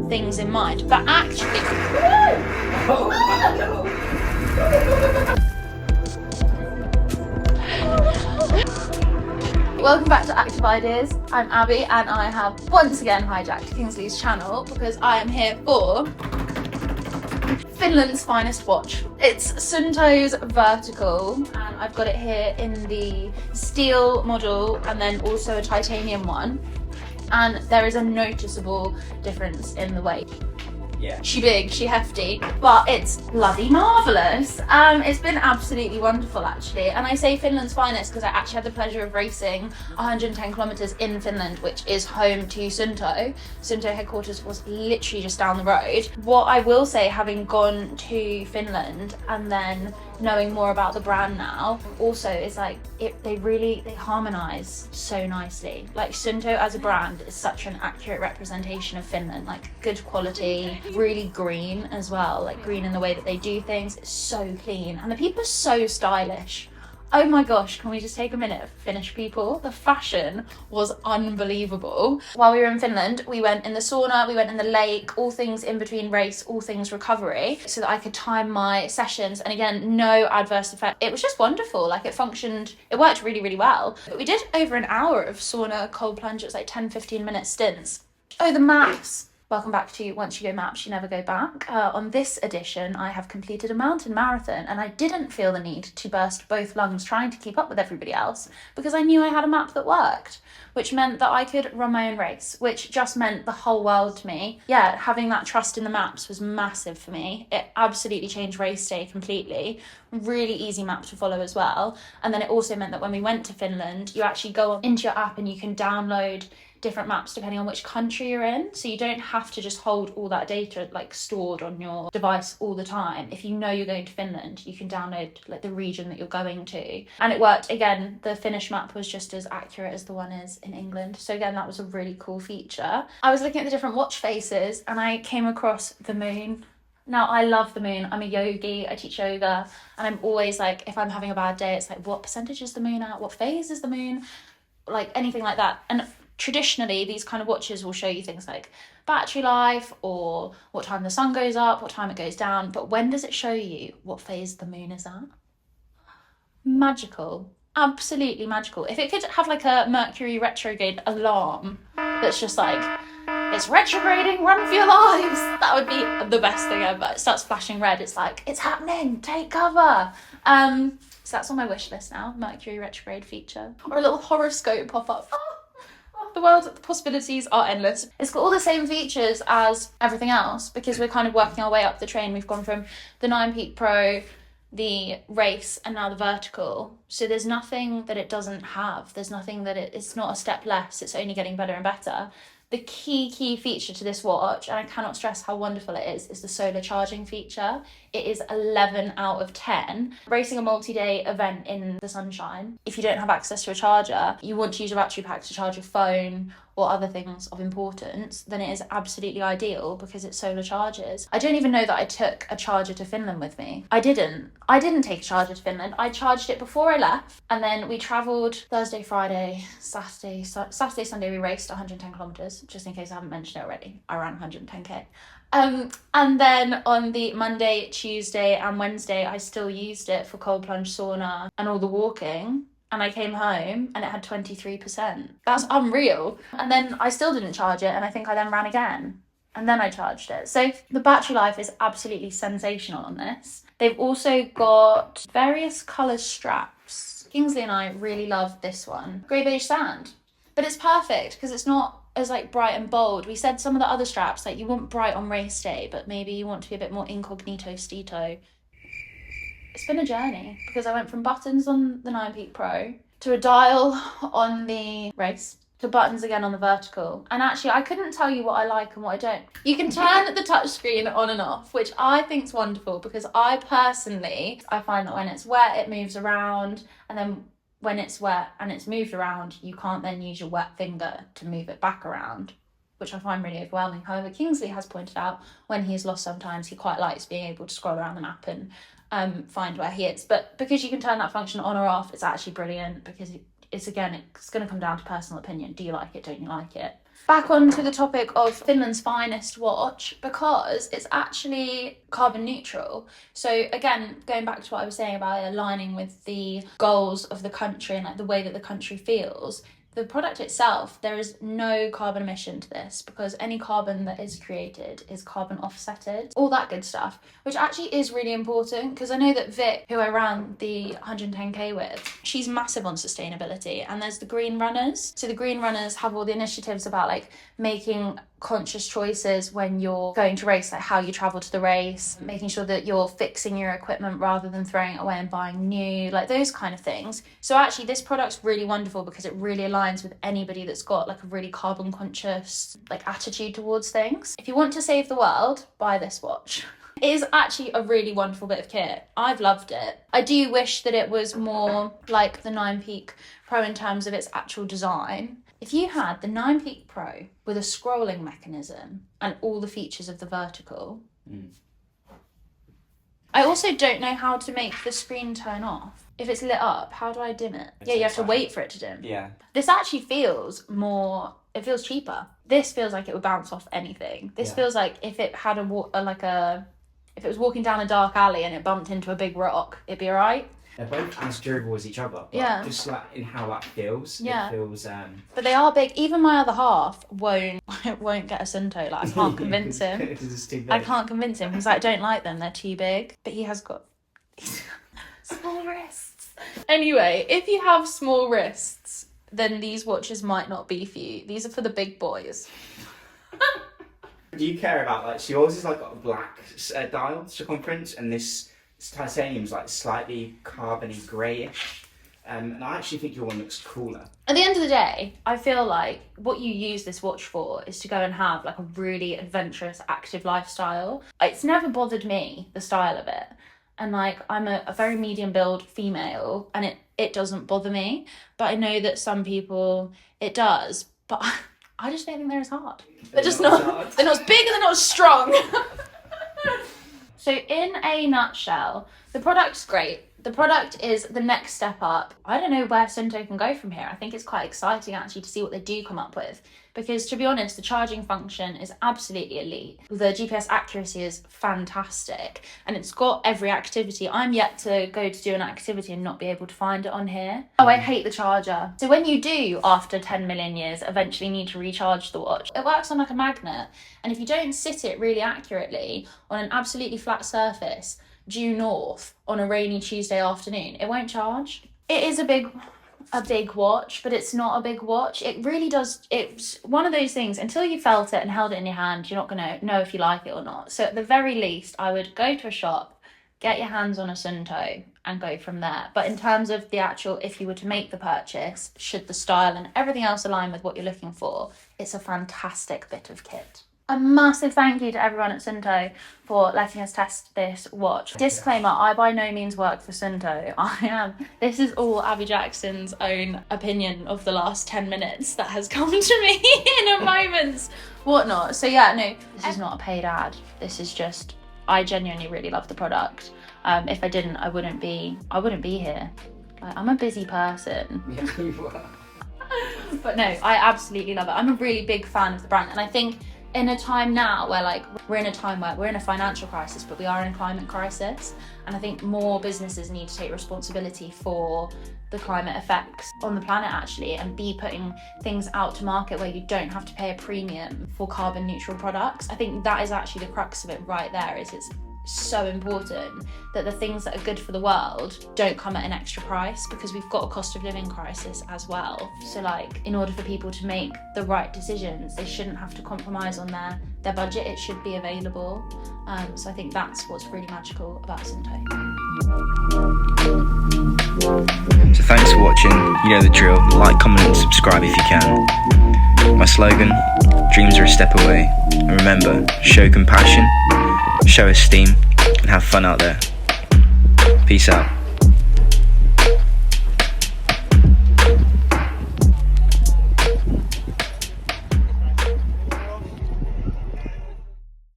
things in mind. But actually, welcome back to Active Ideas. I'm Abby and I have once again hijacked Kingsley's channel because I am here for Finland's finest watch. It's Suunto's Vertical and I've got it here in the steel model and then also a titanium one, and there is a noticeable difference in the weight. Yeah. She big, she hefty, but it's bloody marvellous. It's been absolutely wonderful actually, and I say Finland's finest because I actually had the pleasure of racing 110 kilometres in Finland, which is home to Suunto. Suunto headquarters was literally just down the road. What I will say, having gone to Finland and then knowing more about the brand now, also is like they harmonise so nicely. Like Suunto as a brand is such an accurate representation of Finland, like good quality, really green as well, like green in the way that they do things. It's so clean and the people are so stylish. Oh my gosh, can we just take a minute of Finnish people? The fashion was unbelievable. While we were in Finland, we went in the sauna, we went in the lake, all things in between race, all things recovery, so that I could time my sessions. And again, no adverse effect. It was just wonderful. Like it functioned, it worked really, really well. But we did over an hour of sauna, cold plunge. It was like 10-15 minute stints. Oh, the maps. Welcome back to Once You Go Maps, You Never Go Back. On this edition, I have completed a mountain marathon and I didn't feel the need to burst both lungs trying to keep up with everybody else because I knew I had a map that worked, which meant that I could run my own race, which just meant the whole world to me. Yeah, having that trust in the maps was massive for me. It absolutely changed race day completely. Really easy map to follow as well. And then it also meant that when we went to Finland, you actually go into your app and you can download different maps depending on which country you're in, so you don't have to just hold all that data like stored on your device all the time. If you know you're going to Finland, you can download like the region that you're going to, and it worked. Again, the Finnish map was just as accurate as the one is in England, so again that was a really cool feature. I was looking at the different watch faces and I came across the moon. Now, I love the moon. I'm a yogi, I teach yoga, and I'm always like, if I'm having a bad day, it's like, what percentage is the moon at? What phase is the moon? Like anything like that. And traditionally, these kind of watches will show you things like battery life or what time the sun goes up, what time it goes down. But when does it show you what phase the moon is at? Magical. Absolutely magical. If it could have like a mercury retrograde alarm that's just like, it's retrograding, run for your lives, that would be the best thing ever. It starts flashing red, it's like, it's happening, take cover. So that's on my wish list now, mercury retrograde feature. Or a little horoscope pop up. The world, the possibilities are endless. It's got all the same features as everything else because we're kind of working our way up the train. We've gone from the 9 Peak Pro, the Race, and now the Vertical. So there's nothing that it doesn't have. There's nothing that it's not a step less. It's only getting better and better. The key feature to this watch, and I cannot stress how wonderful it is the solar charging feature. It is 11 out of 10. Racing a multi-day event in the sunshine, if you don't have access to a charger, you want to use a battery pack to charge your phone or other things of importance, then it is absolutely ideal because it solar charges. I don't even know that I took a charger to Finland with me. I didn't take a charger to Finland. I charged it before I left, and then we travelled Thursday, Friday, Saturday, Sunday we raced 110 kilometres, just in case I haven't mentioned it already. I ran 110k. And then on the Monday, Tuesday and Wednesday, I still used it for cold plunge, sauna and all the walking. And I came home and it had 23%. That's unreal. And then I still didn't charge it, and I think I then ran again. And then I charged it. So the battery life is absolutely sensational on this. They've also got various colour straps. Kingsley and I really love this one. Grey beige sand. But it's perfect because it's not as like bright and bold. We said some of the other straps, like you want bright on race day, but maybe you want to be a bit more incognito stito. It's been a journey because I went from buttons on the 9 Peak Pro to a dial on the Race to buttons again on the Vertical. And actually, I couldn't tell you what I like and what I don't. You can turn the touchscreen on and off, which I think is wonderful because I find that when it's wet, it moves around, and then when it's wet and it's moved around, you can't then use your wet finger to move it back around, which I find really overwhelming. However, Kingsley has pointed out when he's lost sometimes, he quite likes being able to scroll around the map and find where he is. But because you can turn that function on or off, it's actually brilliant because it's going to come down to personal opinion. Do you like it? Don't you like it? Back onto the topic of Finland's finest watch, because it's actually carbon neutral. So again, going back to what I was saying about it aligning with the goals of the country and like the way that the country feels, the product itself, there is no carbon emission to this because any carbon that is created is carbon offsetted, all that good stuff, which actually is really important because I know that Vic, who I ran the 110k with, she's massive on sustainability, and there's the green runners. So the green runners have all the initiatives about like making conscious choices when you're going to race, like how you travel to the race, making sure that you're fixing your equipment rather than throwing it away and buying new, like those kind of things. So actually this product's really wonderful because it really aligns with anybody that's got like a really carbon conscious like attitude towards things. If you want to save the world, buy this watch. It is actually a really wonderful bit of kit. I've loved it. I do wish that it was more like the 9 Peak Pro in terms of its actual design. If you had the 9 Peak Pro with a scrolling mechanism and all the features of the Vertical. I also don't know how to make the screen turn off. If it's lit up, how do I dim it? Yeah, you have to wait for it to dim. Yeah. This actually feels more, it feels cheaper. This feels like it would bounce off anything. This feels like if it had if it was walking down a dark alley and it bumped into a big rock, it'd be alright. They're both as durable as each other. But just like in how that feels. Yeah. It feels But they are big. Even my other half won't get a Suunto. Like I can't convince him. It's too big. I can't convince him. He's like, I don't like them, they're too big. But he has got small wrists. Anyway, if you have small wrists, then these watches might not be for you. These are for the big boys. Do you care about like, so yours is like got a black dial circumference and this titanium's like slightly carbony greyish, and I actually think your one looks cooler. At the end of the day, I feel like what you use this watch for is to go and have like a really adventurous, active lifestyle. It's never bothered me, the style of it. And like, I'm a very medium build female and it doesn't bother me, but I know that some people it does, but I just don't think they're as hard. They're just not, they're not as big and they're not as strong. So in a nutshell, the product's great. The product is the next step up. I don't know where Suunto can go from here. I think it's quite exciting actually to see what they do come up with. Because to be honest, the charging function is absolutely elite. The GPS accuracy is fantastic. And it's got every activity. I'm yet to go to do an activity and not be able to find it on here. Oh, I hate the charger. So when you do, after 10 million years, eventually need to recharge the watch, it works on like a magnet. And if you don't sit it really accurately on an absolutely flat surface, due north on a rainy Tuesday afternoon, it won't charge. It is a big watch, but it's not a big watch. It really does, it's one of those things, until you felt it and held it in your hand, you're not gonna know if you like it or not. So at the very least, I would go to a shop, get your hands on a Suunto and go from there. But in terms of the actual, if you were to make the purchase, should the style and everything else align with what you're looking for, it's a fantastic bit of kit. A massive thank you to everyone at Suunto for letting us test this watch. Disclaimer, I by no means work for Suunto. This is all Abby Jackson's own opinion of the last 10 minutes that has come to me in a moment's whatnot. So yeah, no, this is not a paid ad. This is just, I genuinely really love the product. If I didn't, I wouldn't be here. Like, I'm a busy person. Yeah, you are. But no, I absolutely love it. I'm a really big fan of the brand, and I think in a time now where like we're in a financial crisis, but we are in a climate crisis, and I think more businesses need to take responsibility for the climate effects on the planet actually, and be putting things out to market where you don't have to pay a premium for carbon neutral products. I think that is actually the crux of it right there, is it's so important that the things that are good for the world don't come at an extra price, because we've got a cost of living crisis as well. So like, in order for people to make the right decisions, they shouldn't have to compromise on their budget. It should be available. So I think that's what's really magical about Suunto. So thanks for watching. You know the drill. Like, comment and subscribe if you can. My slogan, dreams are a step away. And remember, show compassion, show esteem, and have fun out there. Peace out.